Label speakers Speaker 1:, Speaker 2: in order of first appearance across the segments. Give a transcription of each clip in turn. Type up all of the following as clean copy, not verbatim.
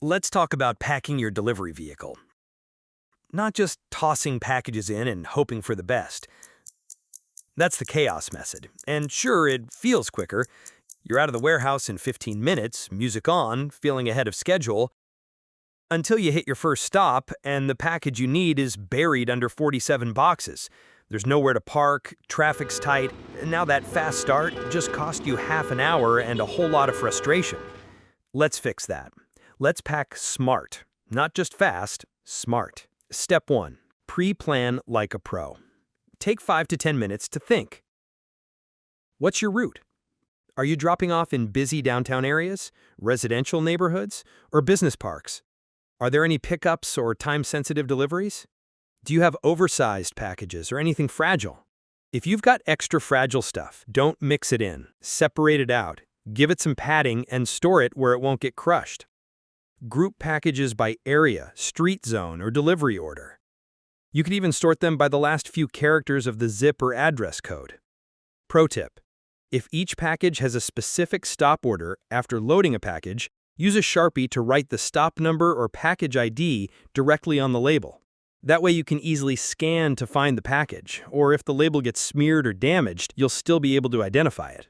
Speaker 1: Let's talk about packing your delivery vehicle. Not just tossing packages in and hoping for the best. That's the chaos method. And sure, it feels quicker. You're out of the warehouse in 15 minutes, music on, feeling ahead of schedule, until you hit your first stop and the package you need is buried under 47 boxes. There's nowhere to park, traffic's tight, and now that fast start just cost you half an hour and a whole lot of frustration. Let's fix that. Let's pack smart. Not just fast, smart. Step 1. Pre-plan like a pro. Take 5 to 10 minutes to think. What's your route? Are you dropping off in busy downtown areas, residential neighborhoods, or business parks? Are there any pickups or time-sensitive deliveries? Do you have oversized packages or anything fragile? If you've got extra fragile stuff, don't mix it in. Separate it out. Give it some padding and store it where it won't get crushed. Group packages by area, street zone, or delivery order. You could even sort them by the last few characters of the zip or address code. Pro tip: if each package has a specific stop order after loading a package, use a Sharpie to write the stop number or package ID directly on the label. That way you can easily scan to find the package, or if the label gets smeared or damaged, you'll still be able to identify it.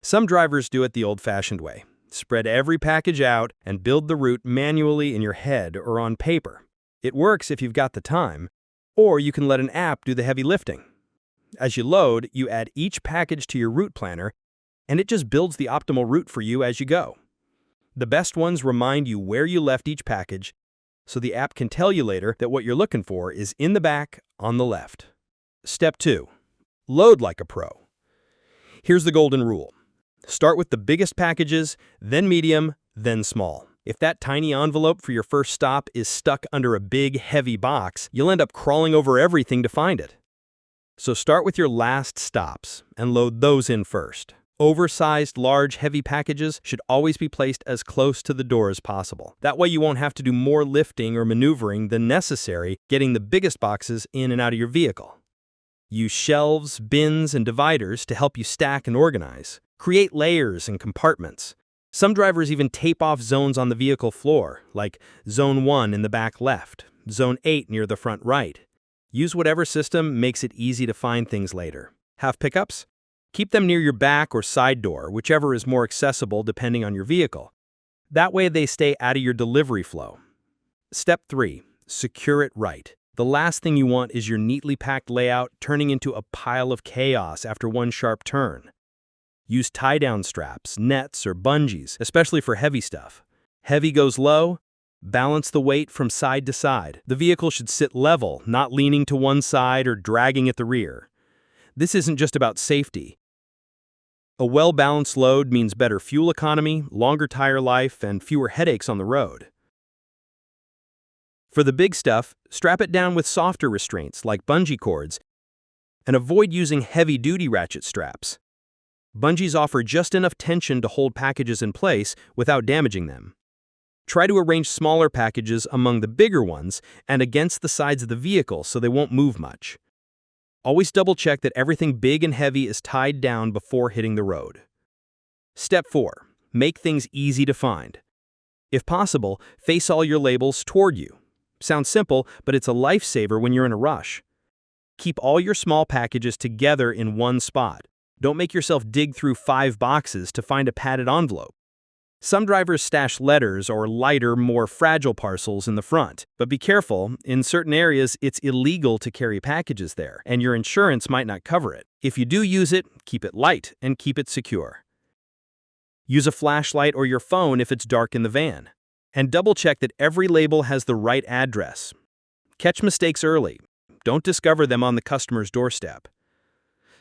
Speaker 1: Some drivers do it the old-fashioned way. Spread every package out and build the route manually in your head or on paper. It works if you've got the time, or you can let an app do the heavy lifting. As you load, you add each package to your route planner, and it just builds the optimal route for you as you go. The best ones remind you where you left each package, so the app can tell you later that what you're looking for is in the back on the left. Step 2. Load like a pro. Here's the golden rule. Start with the biggest packages, then medium, then small. If that tiny envelope for your first stop is stuck under a big, heavy box, you'll end up crawling over everything to find it. So start with your last stops and load those in first. Oversized, large, heavy packages should always be placed as close to the door as possible. That way you won't have to do more lifting or maneuvering than necessary getting the biggest boxes in and out of your vehicle. Use shelves, bins, and dividers to help you stack and organize. Create layers and compartments. Some drivers even tape off zones on the vehicle floor, like Zone 1 in the back left, Zone 8 near the front right. Use whatever system makes it easy to find things later. Have pickups? Keep them near your back or side door, whichever is more accessible depending on your vehicle. That way they stay out of your delivery flow. Step 3. Secure it right. The last thing you want is your neatly packed layout turning into a pile of chaos after one sharp turn. Use tie-down straps, nets, or bungees, especially for heavy stuff. Heavy goes low. Balance the weight from side to side. The vehicle should sit level, not leaning to one side or dragging at the rear. This isn't just about safety. A well-balanced load means better fuel economy, longer tire life, and fewer headaches on the road. For the big stuff, strap it down with softer restraints like bungee cords, and avoid using heavy-duty ratchet straps. Bungees offer just enough tension to hold packages in place without damaging them. Try to arrange smaller packages among the bigger ones and against the sides of the vehicle so they won't move much. Always double-check that everything big and heavy is tied down before hitting the road. Step 4. Make things easy to find. If possible, face all your labels toward you. Sounds simple, but it's a lifesaver when you're in a rush. Keep all your small packages together in one spot. Don't make yourself dig through 5 boxes to find a padded envelope. Some drivers stash letters or lighter, more fragile parcels in the front. But be careful, in certain areas it's illegal to carry packages there, and your insurance might not cover it. If you do use it, keep it light and keep it secure. Use a flashlight or your phone if it's dark in the van. And double-check that every label has the right address. Catch mistakes early. Don't discover them on the customer's doorstep.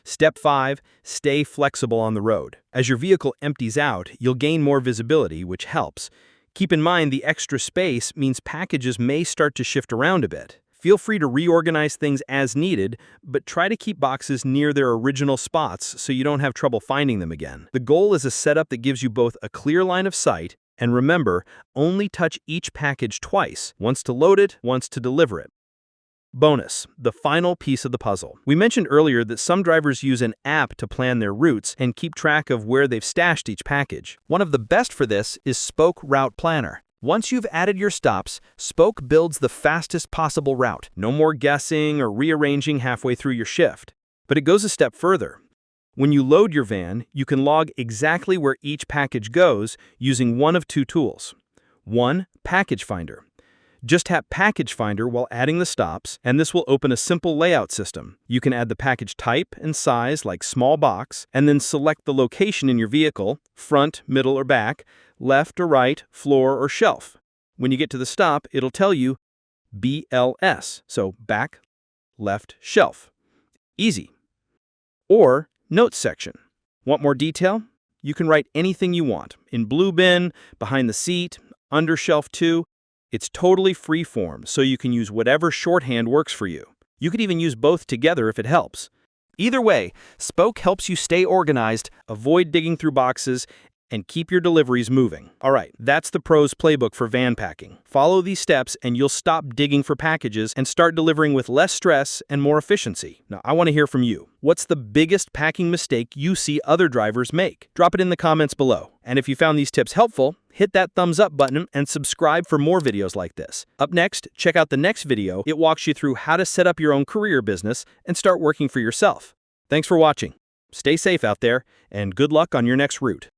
Speaker 1: Step 5. Stay flexible on the road. As your vehicle empties out, you'll gain more visibility, which helps. Keep in mind the extra space means packages may start to shift around a bit. Feel free to reorganize things as needed, but try to keep boxes near their original spots so you don't have trouble finding them again. The goal is a setup that gives you both a clear line of sight, and remember, only touch each package twice, once to load it, once to deliver it. Bonus, the final piece of the puzzle. We mentioned earlier that some drivers use an app to plan their routes and keep track of where they've stashed each package. One of the best for this is Spoke Route Planner.
Speaker 2: Once you've added your stops, Spoke builds the fastest possible route. No more guessing or rearranging halfway through your shift. But it goes a step further. When you load your van, you can log exactly where each package goes using one of two tools. One, Package Finder. Just tap Package Finder while adding the stops, and this will open a simple layout system. You can add the package type and size like small box, and then select the location in your vehicle, front, middle, or back, left or right, floor, or shelf. When you get to the stop, it'll tell you BLS, so back, left, shelf. Easy. Or Notes section. Want more detail? You can write anything you want, in blue bin, behind the seat, under shelf 2. It's totally free form, so you can use whatever shorthand works for you. You could even use both together if it helps. Either way, Spoke helps you stay organized, avoid digging through boxes, and keep your deliveries moving. All right, that's the pro's playbook for van packing. Follow these steps and you'll stop digging for packages and start delivering with less stress and more efficiency. Now, I want to hear from you. What's the biggest packing mistake you see other drivers make? Drop it in the comments below. And if you found these tips helpful, hit that thumbs up button and subscribe for more videos like this. Up next, check out the next video. It walks you through how to set up your own courier business and start working for yourself. Thanks for watching. Stay safe out there, and good luck on your next route.